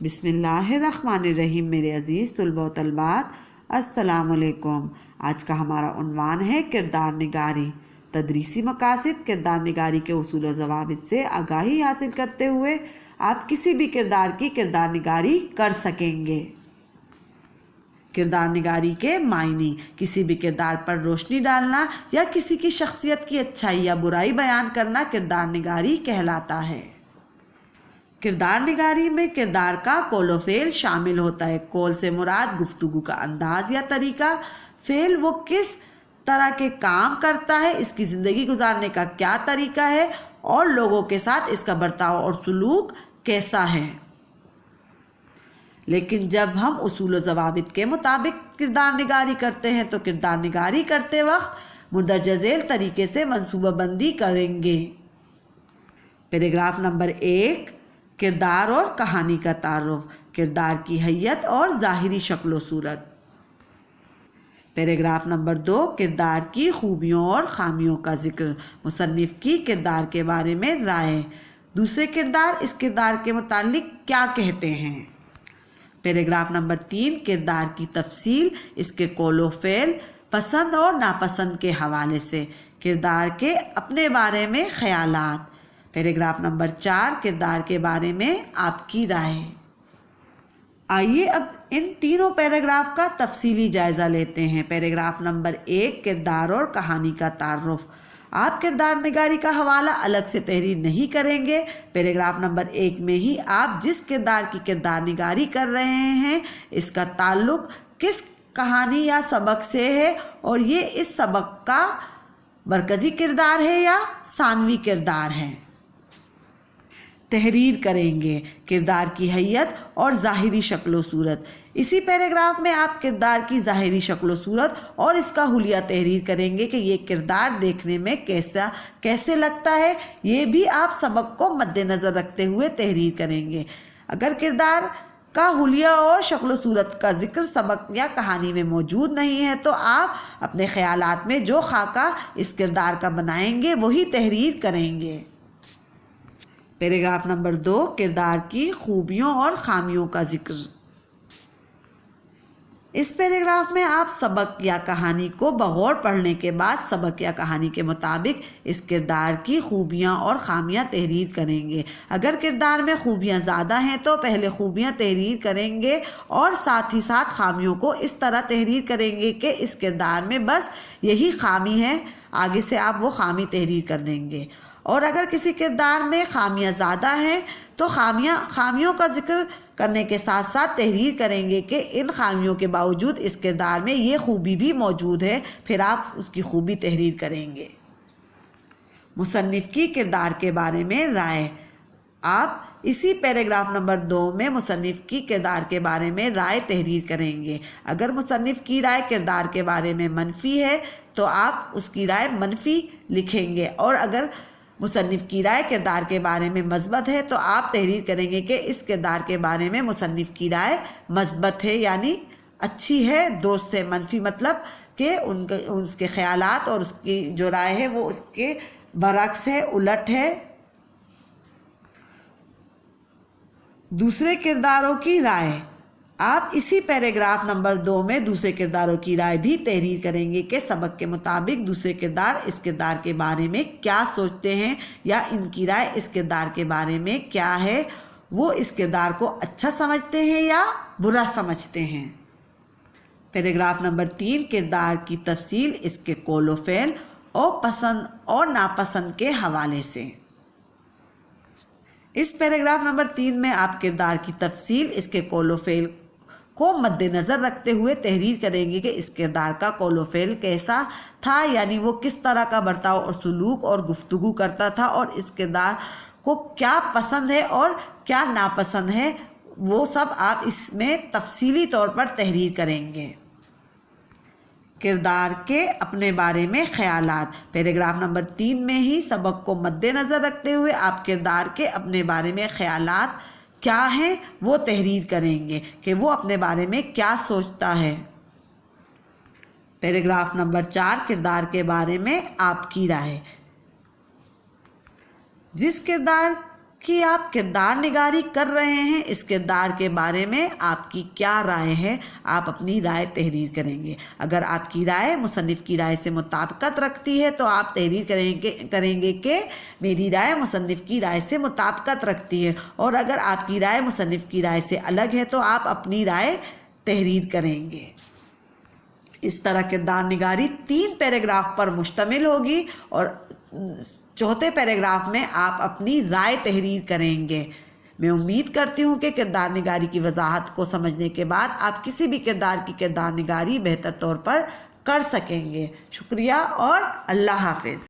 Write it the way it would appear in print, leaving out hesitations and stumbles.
بسم اللہ الرحمن الرحیم۔ میرے عزیز طلباء و طالبات، السلام علیکم۔ آج کا ہمارا عنوان ہے کردار نگاری۔ تدریسی مقاصد۔ کردار نگاری کے اصول و ضوابط سے آگاہی حاصل کرتے ہوئے آپ کسی بھی کردار کی کردار نگاری کر سکیں گے۔ کردار نگاری کے معنی: کسی بھی کردار پر روشنی ڈالنا یا کسی کی شخصیت کی اچھائی یا برائی بیان کرنا کردار نگاری کہلاتا ہے۔ کردار نگاری میں کردار کا قول و فعل شامل ہوتا ہے۔ قول سے مراد گفتگو کا انداز یا طریقہ، فعل وہ کس طرح کے کام کرتا ہے، اس کی زندگی گزارنے کا کیا طریقہ ہے اور لوگوں کے ساتھ اس کا برتاؤ اور سلوک کیسا ہے۔ لیکن جب ہم اصول و ضوابط کے مطابق کردار نگاری کرتے ہیں تو کردار نگاری کرتے وقت مندرجہ ذیل طریقے سے منصوبہ بندی کریں گے۔ پیراگراف نمبر 1، کردار اور کہانی کا تعارف۔ کردار کی حیت اور ظاہری شکل و صورت۔ پیراگراف نمبر 2، کردار کی خوبیوں اور خامیوں کا ذکر۔ مصنف کی کردار کے بارے میں رائے۔ دوسرے کردار اس کردار کے متعلق کیا کہتے ہیں۔ پیراگراف نمبر 3، کردار کی تفصیل، اس کے قول و فعل، پسند اور ناپسند کے حوالے سے۔ کردار کے اپنے بارے میں خیالات۔ پیراگراف نمبر 4، کردار کے بارے میں آپ کی رائے۔ آئیے اب ان تینوں پیراگراف کا تفصیلی جائزہ لیتے ہیں۔ پیراگراف نمبر 1، کردار اور کہانی کا تعارف۔ آپ کردار نگاری کا حوالہ الگ سے تحریر نہیں کریں گے۔ پیراگراف نمبر 1 میں ہی آپ جس کردار کی کردار نگاری کر رہے ہیں اس کا تعلق کس کہانی یا سبق سے ہے اور یہ اس سبق کا مرکزی کردار ہے یا ثانوی کردار ہے۔ تحریر کریں گے کردار کی حیت اور ظاہری شکل و صورت۔ اسی پیراگراف میں آپ کردار کی ظاہری شکل و صورت اور اس کا حلیہ تحریر کریں گے کہ یہ کردار دیکھنے میں کیسے لگتا ہے، یہ بھی آپ سبق کو مد نظر رکھتے ہوئے تحریر کریں گے۔ اگر کردار کا حلیہ اور شکل و صورت کا ذکر سبق یا کہانی میں موجود نہیں ہے تو آپ اپنے خیالات میں جو خاکہ اس کردار کا بنائیں گے وہی تحریر کریں گے۔ پیراگراف نمبر 2، کردار کی خوبیوں اور خامیوں کا ذکر۔ اس پیراگراف میں آپ سبق یا کہانی کو بغور پڑھنے کے بعد سبق یا کہانی کے مطابق اس کردار کی خوبیاں اور خامیاں تحریر کریں گے۔ اگر کردار میں خوبیاں زیادہ ہیں تو پہلے خوبیاں تحریر کریں گے اور ساتھ ہی ساتھ خامیوں کو اس طرح تحریر کریں گے کہ اس کردار میں بس یہی خامی ہے، آگے سے آپ وہ خامی تحریر کر دیں گے۔ اور اگر کسی کردار میں خامیاں زیادہ ہیں تو خامیوں کا ذکر کرنے کے ساتھ ساتھ تحریر کریں گے کہ ان خامیوں کے باوجود اس کردار میں یہ خوبی بھی موجود ہے، پھر آپ اس کی خوبی تحریر کریں گے۔ مصنف کی کردار کے بارے میں رائے۔ آپ اسی پیراگراف نمبر 2 میں مصنف کی کردار کے بارے میں رائے تحریر کریں گے۔ اگر مصنف کی رائے کردار کے بارے میں منفی ہے تو آپ اس کی رائے منفی لکھیں گے، اور اگر مصنف کی رائے کردار کے بارے میں مثبت ہے تو آپ تحریر کریں گے کہ اس کردار کے بارے میں مصنف کی رائے مثبت ہے، یعنی اچھی ہے، درست ہے۔ منفی مطلب کہ اس کے خیالات اور اس کی جو رائے ہے وہ اس کے برعکس ہے، الٹ ہے۔ دوسرے کرداروں کی رائے۔ آپ اسی پیراگراف نمبر 2 میں دوسرے کرداروں کی رائے بھی تحریر کریں گے کہ سبق کے مطابق دوسرے کردار اس کردار کے بارے میں کیا سوچتے ہیں یا ان کی رائے اس کردار کے بارے میں کیا ہے، وہ اس کردار کو اچھا سمجھتے ہیں یا برا سمجھتے ہیں۔ پیراگراف نمبر 3، کردار کی تفصیل، اس کے قول و فعل اور پسند اور ناپسند کے حوالے سے۔ اس پیراگراف نمبر 3 میں آپ کردار کی تفصیل، اس کے قول و فعل کو مد نظر رکھتے ہوئے تحریر کریں گے کہ اس کردار کا قول و فعل کیسا تھا، یعنی وہ کس طرح کا برتاؤ اور سلوک اور گفتگو کرتا تھا، اور اس کردار کو کیا پسند ہے اور کیا ناپسند ہے، وہ سب آپ اس میں تفصیلی طور پر تحریر کریں گے۔ کردار کے اپنے بارے میں خیالات۔ پیراگراف نمبر 3 میں ہی سبق کو مد نظر رکھتے ہوئے آپ کردار کے اپنے بارے میں خیالات کیا ہیں وہ تحریر کریں گے کہ وہ اپنے بارے میں کیا سوچتا ہے۔ پیراگراف نمبر 4، کردار کے بارے میں آپ کی رائے۔ جس کردار کہ آپ کردار نگاری کر رہے ہیں، اس کردار کے بارے میں آپ کی کیا رائے ہے، آپ اپنی رائے تحریر کریں گے۔ اگر آپ کی رائے مصنف کی رائے سے مطابقت رکھتی ہے تو آپ تحریر کریں گے کہ میری رائے مصنف کی رائے سے مطابقت رکھتی ہے، اور اگر آپ کی رائے مصنف کی رائے سے الگ ہے تو آپ اپنی رائے تحریر کریں گے۔ اس طرح کردار نگاری 3 پیراگراف پر مشتمل ہوگی، اور چوتھے پیراگراف میں آپ اپنی رائے تحریر کریں گے۔ میں امید کرتی ہوں کہ کردار نگاری کی وضاحت کو سمجھنے کے بعد آپ کسی بھی کردار کی کردار نگاری بہتر طور پر کر سکیں گے۔ شکریہ اور اللہ حافظ۔